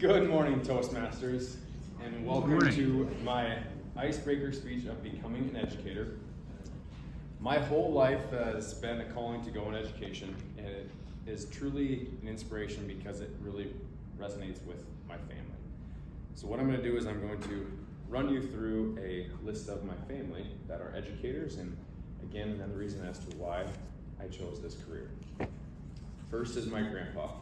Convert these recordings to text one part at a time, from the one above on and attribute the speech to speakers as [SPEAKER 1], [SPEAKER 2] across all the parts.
[SPEAKER 1] Good morning, Toastmasters, and welcome to my Icebreaker speech of becoming an educator. My whole life has been a calling to go in education, and it is truly an inspiration because it really resonates with my family. So what I'm going to do is I'm going to run you through a list of my family that are educators, and again, then the reason as to why I chose this career. First is my grandpa,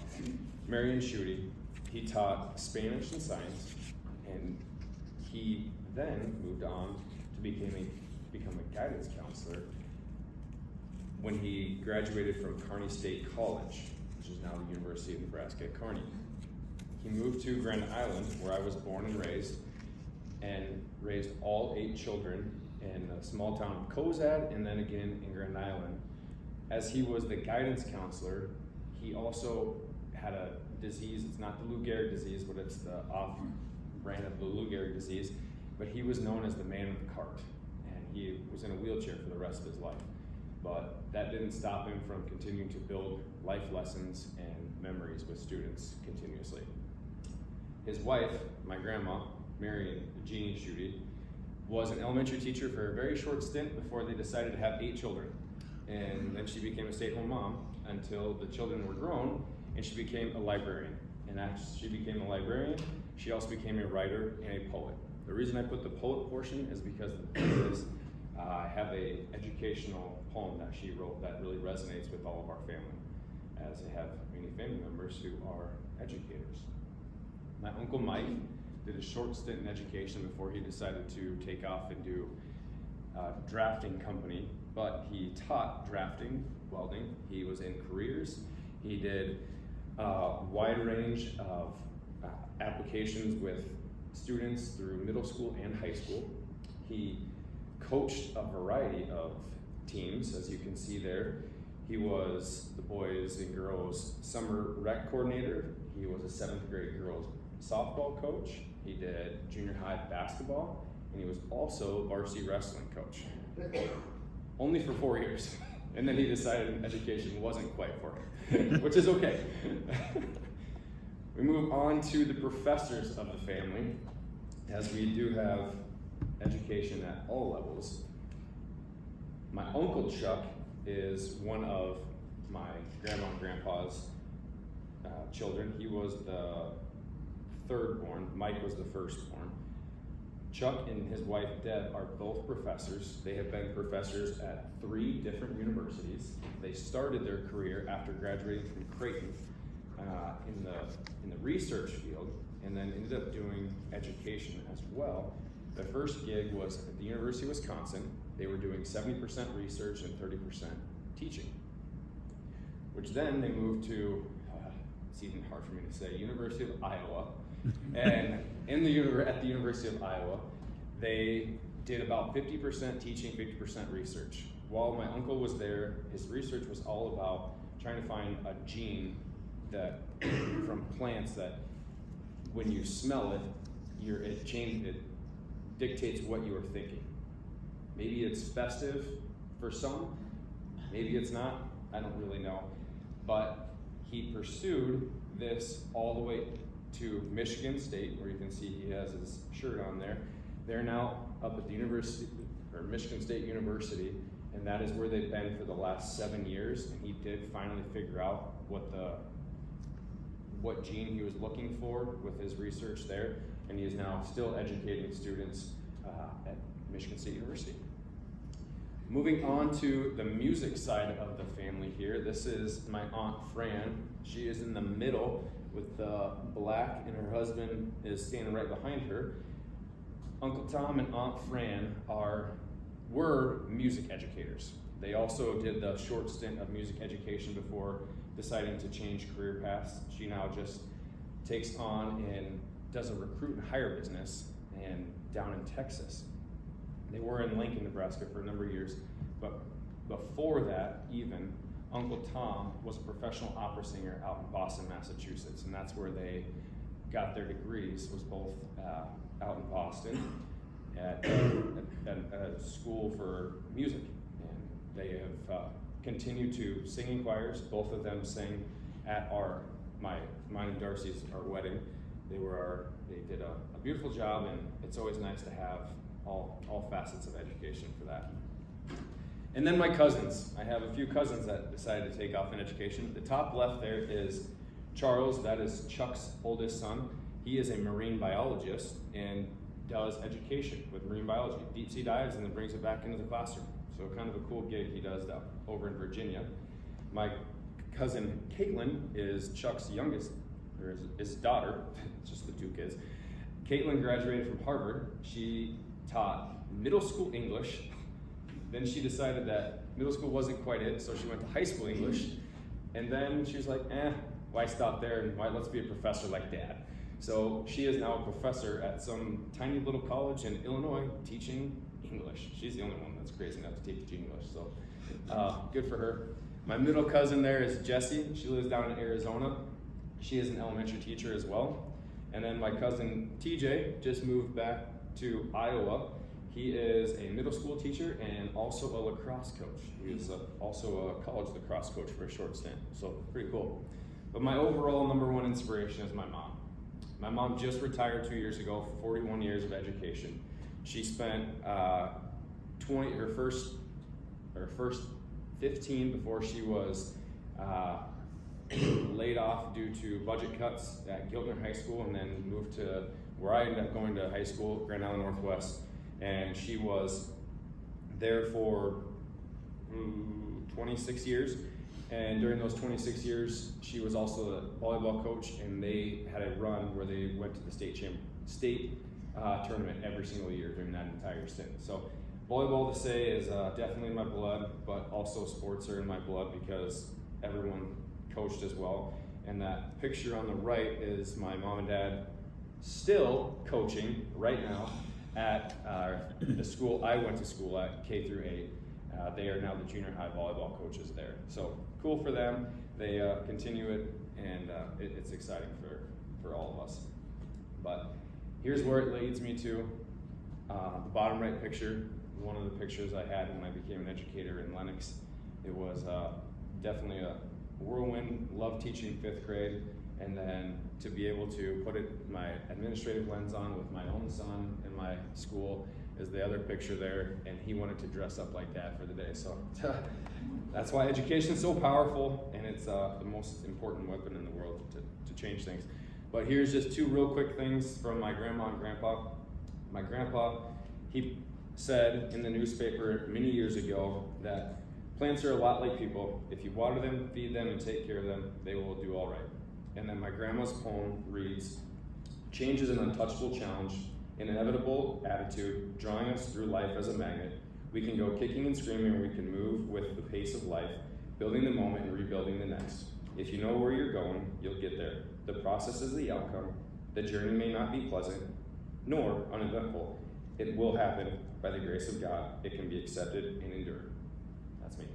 [SPEAKER 1] Marion Schutte. He taught Spanish and science, and he then moved on to become a guidance counselor when he graduated from Kearney State College, which is now the University of Nebraska at Kearney. He moved to Grand Island, where I was born and raised all 8 children in the small town of Cozad, and then again in Grand Island. As he was the guidance counselor, he also had a disease. It's not the Lou Gehrig disease, but it's the off-brand of the Lou Gehrig disease. But he was known as the man with the cart, and he was in a wheelchair for the rest of his life. But that didn't stop him from continuing to build life lessons and memories with students continuously. His wife, my grandma, Marion Jeannie Schutte, was an elementary teacher for a very short stint before they decided to have 8 children. And then she became a stay-at-home mom until the children were grown, and she became a librarian. And as she became a librarian, she also became a writer and a poet. The reason I put the poet portion is because I have a educational poem that she wrote that really resonates with all of our family, as I have many family members who are educators. My Uncle Mike did a short stint in education before he decided to take off and do drafting company, but he taught drafting, welding. He was in careers. He did a wide range of applications with students through middle school and high school. He coached a variety of teams, as you can see there. He was the boys and girls summer rec coordinator. He was a 7th grade girls softball coach. He did junior high basketball, and he was also varsity wrestling coach. Only for 4 years. And then he decided education wasn't quite for him, which is okay. We move on to the professors of the family, as we do have education at all levels. My Uncle Chuck is one of my grandma and grandpa's children. He was the 3rd born. Mike was the 1st born. Chuck and his wife Deb are both professors. They have been professors at 3 different universities. They started their career after graduating from Creighton in the research field, and then ended up doing education as well. Their first gig was at the University of Wisconsin. They were doing 70% research and 30% teaching, which then they moved to, it's even hard for me to say, University of Iowa. And at the University of Iowa, they did about 50% teaching, 50% research. While my uncle was there, his research was all about trying to find a gene that from plants that when you smell it, it dictates what you are thinking. Maybe it's festive for some, maybe it's not, I don't really know. But he pursued this all the way to Michigan State, where you can see he has his shirt on there. They're now up at the Michigan State University, and that is where they've been for the last 7 years. And he did finally figure out what gene he was looking for with his research there, and he is now still educating students at Michigan State University. Moving on to the music side of the family here, this is my Aunt Fran. She is in the middle with the black, and her husband is standing right behind her. Uncle Tom and Aunt Fran were music educators. They also did the short stint of music education before deciding to change career paths. She now just takes on and does a recruit and hire business and down in Texas. They were in Lincoln, Nebraska for a number of years, but before that even, Uncle Tom was a professional opera singer out in Boston, Massachusetts, and that's where they got their degrees, was both out in Boston at a school for music. And they have continued to sing in choirs. Both of them sing at mine and Darcy's, our wedding. They did a beautiful job, and it's always nice to have all facets of education for that. And then my cousins. I have a few cousins that decided to take off in education. The top left there is Charles, that is Chuck's oldest son. He is a marine biologist and does education with marine biology, deep sea dives, and then brings it back into the classroom. So kind of a cool gig he does that over in Virginia. My cousin Caitlin is Chuck's youngest, or his daughter, just the two kids. Caitlin graduated from Harvard. She taught middle school English. Then she decided that middle school wasn't quite it, so she went to high school English. And then she was like, why stop there, and let's be a professor like Dad. So she is now a professor at some tiny little college in Illinois teaching English. She's the only one that's crazy enough to teach English, so good for her. My middle cousin there is Jessie. She lives down in Arizona. She is an elementary teacher as well. And then my cousin TJ just moved back to Iowa. He is a middle school teacher and also a lacrosse coach. He was also a college lacrosse coach for a short stint, so pretty cool. But my overall number one inspiration is my mom. My mom just retired 2 years ago, 41 years of education. She spent her first 15 before she was laid off due to budget cuts at Giltner High School, and then moved to where I ended up going to high school, Grand Island Northwest. And she was there for 26 years. And during those 26 years, she was also a volleyball coach, and they had a run where they went to the state tournament every single year during that entire stint. So volleyball, to say, is definitely in my blood, but also sports are in my blood because everyone coached as well. And that picture on the right is my mom and dad still coaching right now at the school I went to school at, K through 8. They are now the junior high volleyball coaches there. So cool for them. They continue it, and it's exciting for all of us. But here's where it leads me to. The bottom right picture, one of the pictures I had when I became an educator in Lenox. It was definitely a whirlwind, loved teaching 5th grade, and then to be able to put my administrative lens on with my own son in my school is the other picture there, and he wanted to dress up like Dad for the day. So that's why education is so powerful, and it's the most important weapon in the world to change things. But here's just two real quick things from my grandma and grandpa. My grandpa, he said in the newspaper many years ago that plants are a lot like people. If you water them, feed them, and take care of them, they will do all right. And then my grandma's poem reads, "Change is an untouchable challenge, an inevitable attitude, drawing us through life as a magnet. We can go kicking and screaming, or we can move with the pace of life, building the moment and rebuilding the next. If you know where you're going, you'll get there. The process is the outcome. The journey may not be pleasant, nor uneventful. It will happen by the grace of God. It can be accepted and endured." That's me.